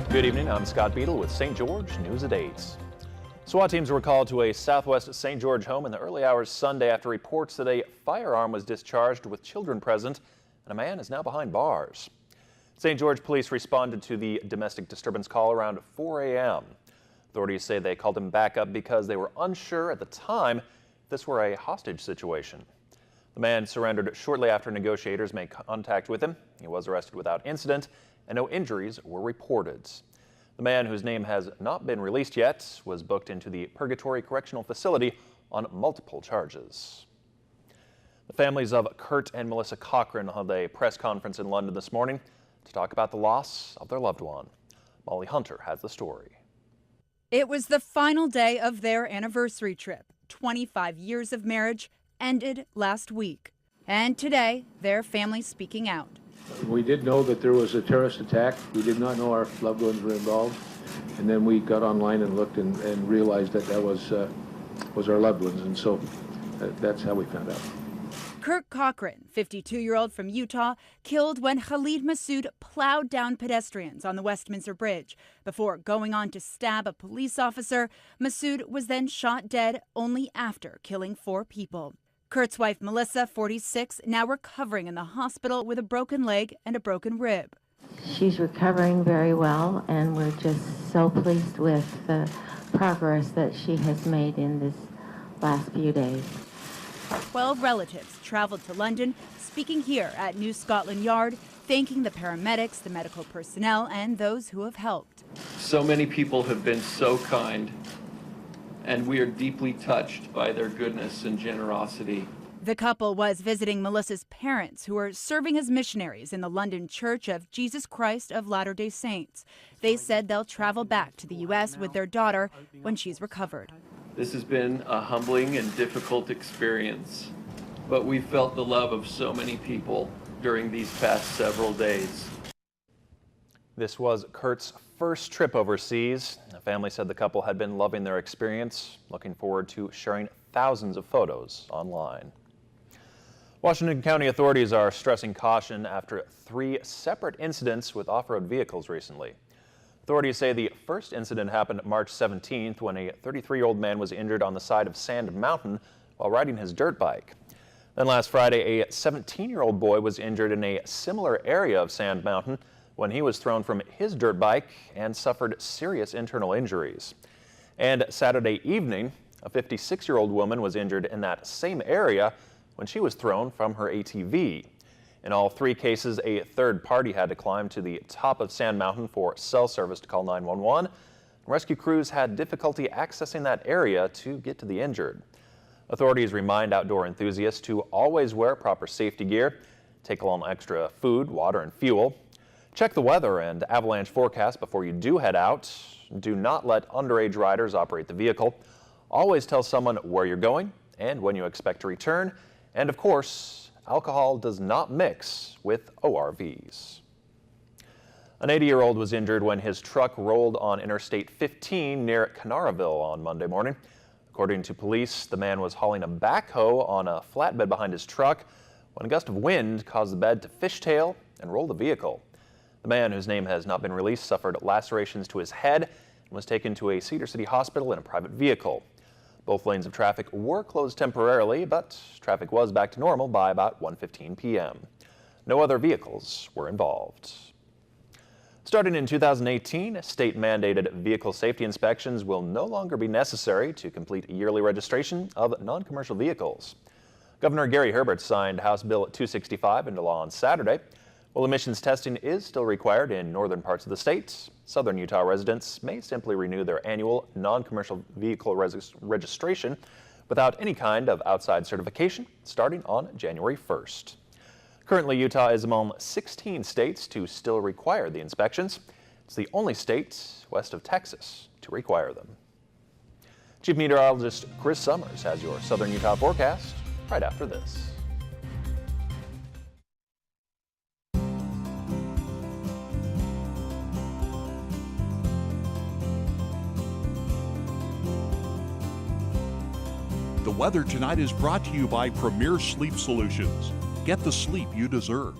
Good evening, I'm Scott Beadle with St. George News at 8. SWAT teams were called to a southwest St. George home in the early hours Sunday after reports that a firearm was discharged with children present, and a man is now behind bars. St. George police responded to the domestic disturbance call around 4 a.m. Authorities say they called him back up because they were unsure at the time if this were a hostage situation. The man surrendered shortly after negotiators made contact with him. He was arrested without incident, and no injuries were reported. The man, whose name has not been released yet, was booked into the Purgatory Correctional Facility on multiple charges. The families of Kurt and Melissa Cochran held a press conference in London this morning to talk about the loss of their loved one. Molly Hunter has the story. It was the final day of their anniversary trip. 25 years of marriage ended last week. And today, their family speaking out. We did know that there was a terrorist attack. We did not know our loved ones were involved. And then we got online and looked and realized that that was our loved ones. And so that's how we found out. Kurt Cochran, 52-year-old from Utah, killed when Khalid Massoud plowed down pedestrians on the Westminster Bridge. Before going on to stab a police officer, Massoud was then shot dead only after killing 4 people. Kurt's wife, Melissa, 46, now recovering in the hospital with a broken leg and a broken rib. She's recovering very well, and we're just so pleased with the progress that she has made in this last few days. 12 relatives traveled to London, speaking here at New Scotland Yard, thanking the paramedics, the medical personnel, and those who have helped. So many people have been so kind, and we are deeply touched by their goodness and generosity. The couple was visiting Melissa's parents, who are serving as missionaries in the London Church of Jesus Christ of Latter-day Saints. They said they'll travel back to the U.S. with their daughter when she's recovered. This has been a humbling and difficult experience, but we felt the love of so many people during these past several days. This was Kurt's first trip overseas. The family said the couple had been loving their experience, looking forward to sharing thousands of photos online. Washington County authorities are stressing caution after 3 separate incidents with off-road vehicles recently. Authorities say the first incident happened March 17th when a 33-year-old man was injured on the side of Sand Mountain while riding his dirt bike. Then last Friday, a 17-year-old boy was injured in a similar area of Sand Mountain when he was thrown from his dirt bike and suffered serious internal injuries. And Saturday evening, a 56-year-old woman was injured in that same area when she was thrown from her ATV. In all 3 cases, a third party had to climb to the top of Sand Mountain for cell service to call 911. Rescue crews had difficulty accessing that area to get to the injured. Authorities remind outdoor enthusiasts to always wear proper safety gear, take along extra food, water, and fuel. Check the weather and avalanche forecast before you do head out. Do not let underage riders operate the vehicle. Always tell someone where you're going and when you expect to return. And of course, alcohol does not mix with ORVs. An 80-year-old was injured when his truck rolled on Interstate 15 near Canaraville on Monday morning. According to police, the man was hauling a backhoe on a flatbed behind his truck when a gust of wind caused the bed to fishtail and roll the vehicle. The man, whose name has not been released, suffered lacerations to his head and was taken to a Cedar City hospital in a private vehicle. Both lanes of traffic were closed temporarily, but traffic was back to normal by about 1:15 p.m. No other vehicles were involved. Starting in 2018, state-mandated vehicle safety inspections will no longer be necessary to complete yearly registration of non-commercial vehicles. Governor Gary Herbert signed House Bill 265 into law on Saturday. While emissions testing is still required in northern parts of the state, southern Utah residents may simply renew their annual non-commercial vehicle registration without any kind of outside certification starting on January 1st. Currently, Utah is among 16 states to still require the inspections. It's the only state west of Texas to require them. Chief Meteorologist Chris Summers has your southern Utah forecast right after this. The weather tonight is brought to you by Premier Sleep Solutions. Get the sleep you deserve.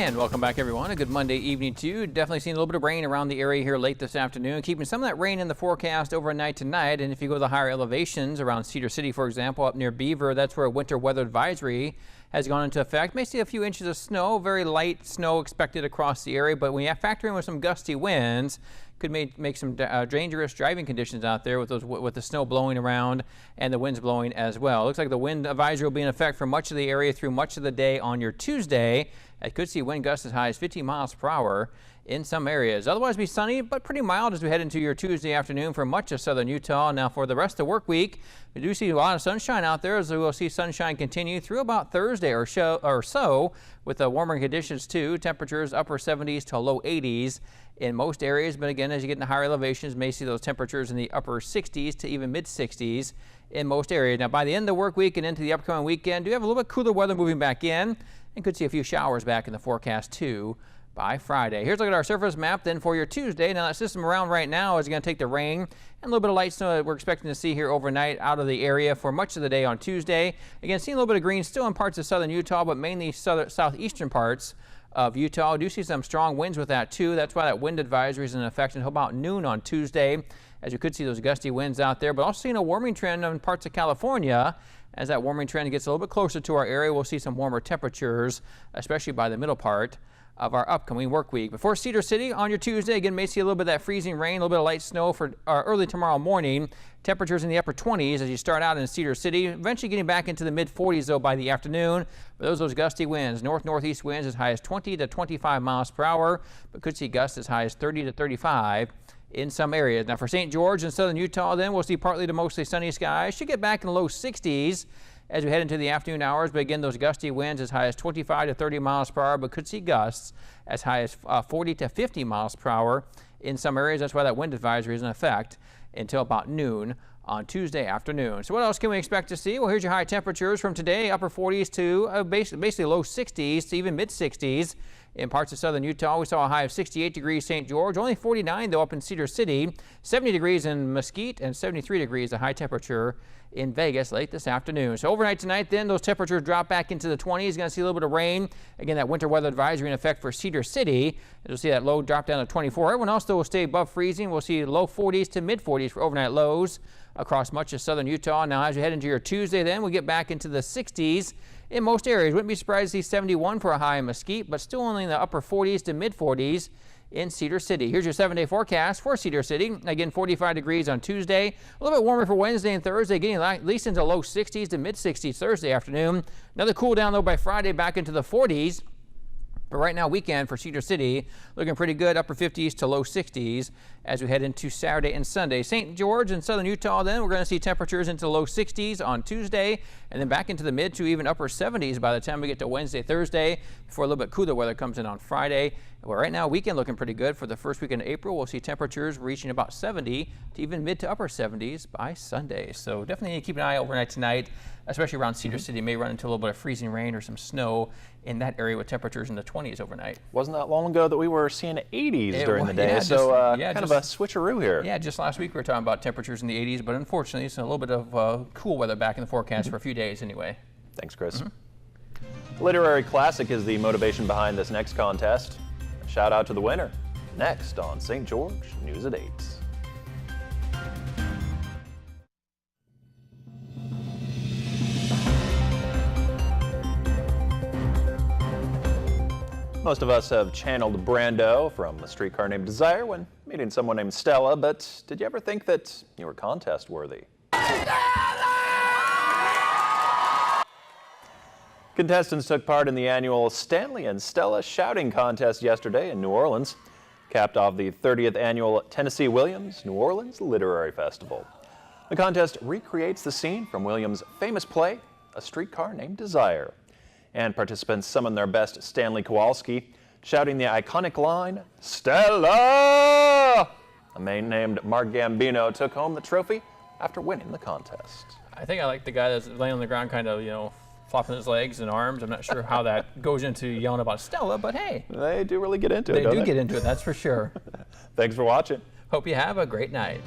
And welcome back, everyone. A good Monday evening to you. Definitely seeing a little bit of rain around the area here late this afternoon, keeping some of that rain in the forecast overnight tonight. And if you go to the higher elevations around Cedar City, for example, up near Beaver, that's where a winter weather advisory has gone into effect. May see a few inches of snow, very light snow expected across the area, but when you factor in with some gusty winds, could make some dangerous driving conditions out there with the snow blowing around and the winds blowing as well. Looks like the wind advisory will be in effect for much of the area through much of the day on your Tuesday. I could see wind gusts as high as 50 miles per hour in some areas. Otherwise, be sunny but pretty mild as we head into your Tuesday afternoon for much of southern Utah. Now, for the rest of the work week, we do see a lot of sunshine out there, as we will see sunshine continue through about Thursday or so, with the warmer conditions too. Temperatures upper 70s to low 80s in most areas, but again, as you get into higher elevations, may see those temperatures in the upper 60s to even mid 60s in most areas. Now, by the end of the work week and into the upcoming weekend, do have a little bit cooler weather moving back in, and could see a few showers back in the forecast too by Friday. Here's a look at our surface map then for your Tuesday. Now, that system around right now is going to take the rain and a little bit of light snow that we're expecting to see here overnight out of the area for much of the day on Tuesday. Again, seeing a little bit of green still in parts of southern Utah, but mainly southeastern parts of Utah. Do see some strong winds with that too. That's why that wind advisory is in effect until about noon on Tuesday, as you could see those gusty winds out there. But also seeing a warming trend in parts of California. As that warming trend gets a little bit closer to our area, we'll see some warmer temperatures, especially by the middle part of our upcoming work week. Before Cedar City on your Tuesday, again, may see a little bit of that freezing rain, a little bit of light snow for early tomorrow morning. Temperatures in the upper 20s as you start out in Cedar City, eventually getting back into the mid 40s though by the afternoon. But those gusty winds, northeast winds as high as 20 to 25 miles per hour, but could see gusts as high as 30 to 35 in some areas. Now, for St. George and southern Utah, then we'll see partly to mostly sunny skies. Should get back in the low 60s as we head into the afternoon hours, but again, those gusty winds as high as 25 to 30 miles per hour, but could see gusts as high as 40 to 50 miles per hour in some areas. That's why that wind advisory is in effect until about noon on Tuesday afternoon. So what else can we expect to see? Well, here's your high temperatures from today, upper 40s to basically low 60s to even mid 60s. In parts of southern Utah, we saw a high of 68 degrees St. George, only 49 though up in Cedar City, 70 degrees in Mesquite, and 73 degrees the high temperature in Vegas late this afternoon. So overnight tonight, then those temperatures drop back into the 20s. Going to see a little bit of rain. Again, that winter weather advisory in effect for Cedar City. You'll see that low drop down to 24. Everyone else though will stay above freezing. We'll see low 40s to mid 40s for overnight lows across much of southern Utah. Now, as we head into your Tuesday, then we'll get back into the 60s in most areas. Wouldn't be surprised to see 71 for a high in Mesquite, but still only in the upper 40s to mid 40s in Cedar City. Here's your 7-day forecast for Cedar City. Again, 45 degrees on Tuesday. A little bit warmer for Wednesday and Thursday, getting at least into low 60s to mid 60s Thursday afternoon. Another cool down though by Friday, back into the 40s. But right now, weekend for Cedar City, looking pretty good, upper 50s to low 60s as we head into Saturday and Sunday. St. George and southern Utah, then we're going to see temperatures into low 60s on Tuesday, and then back into the mid to even upper 70s by the time we get to Wednesday, Thursday, before a little bit cooler weather comes in on Friday. Well, right now, weekend looking pretty good. For the first weekend of April, we'll see temperatures reaching about 70 to even mid to upper 70s by Sunday. So definitely need to keep an eye overnight tonight, especially around Cedar City. May run into a little bit of freezing rain or some snow in that area with temperatures in the 20s overnight. Wasn't that long ago that we were seeing 80s during the day, yeah, so kind of a switcheroo here. Yeah, just last week we were talking about temperatures in the 80s, but unfortunately it's a little bit of cool weather back in the forecast for a few days anyway. Thanks, Chris. Literary Classic is the motivation behind this next contest. Shout out to the winner. Next on St. George News at 8. Most of us have channeled Brando from A Streetcar Named Desire when meeting someone named Stella, but did you ever think that you were contest worthy? Contestants took part in the annual Stanley and Stella Shouting Contest yesterday in New Orleans, capped off the 30th annual Tennessee Williams New Orleans Literary Festival. The contest recreates the scene from Williams' famous play, A Streetcar Named Desire. And participants summoned their best Stanley Kowalski, shouting the iconic line, "Stella!" A man named Mark Gambino took home the trophy after winning the contest. I think I like the guy that's laying on the ground kind of, flopping his legs and arms. I'm not sure how that goes into yelling about Stella, but hey. They do really get into it, They do get into it, that's for sure. Thanks for watching. Hope you have a great night.